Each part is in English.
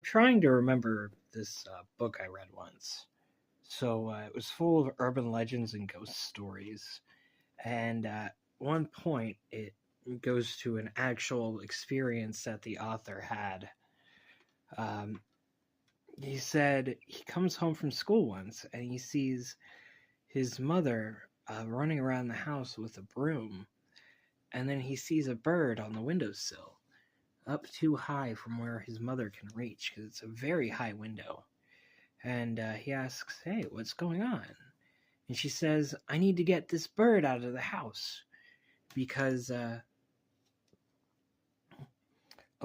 trying to remember this book I read once. It was full of urban legends and ghost stories. And at one point, it goes to an actual experience that the author had. Um, he said he comes home from school once and he sees his mother running around the house with a broom. And then he sees a bird on the windowsill, up too high from where his mother can reach because it's a very high window. And he asks, "Hey, what's going on?" And she says, "I need to get this bird out of the house because a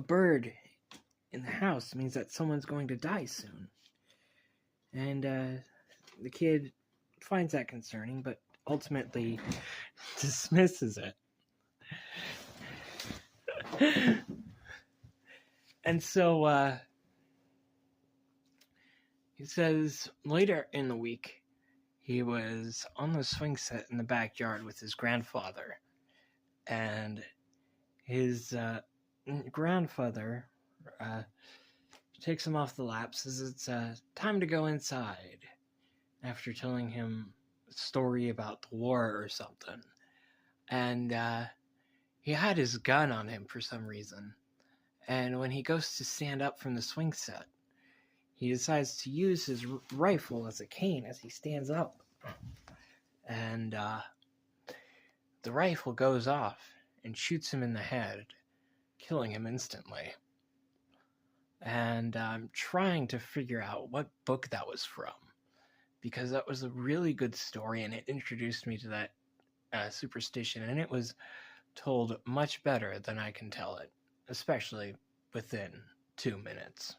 bird in the house means that someone's going to die soon." And the kid finds that concerning, but ultimately dismisses it. And so he says later in the week, he was on the swing set in the backyard with his grandfather. And his grandfather takes him off the lap, says it's time to go inside, after telling him a story about the war or something. And he had his gun on him for some reason. And when he goes to stand up from the swing set, he decides to use his rifle as a cane as he stands up. And the rifle goes off and shoots him in the head, killing him instantly. And I'm trying to figure out what book that was from, because that was a really good story and it introduced me to that superstition, and it was told much better than I can tell it, especially within 2 minutes.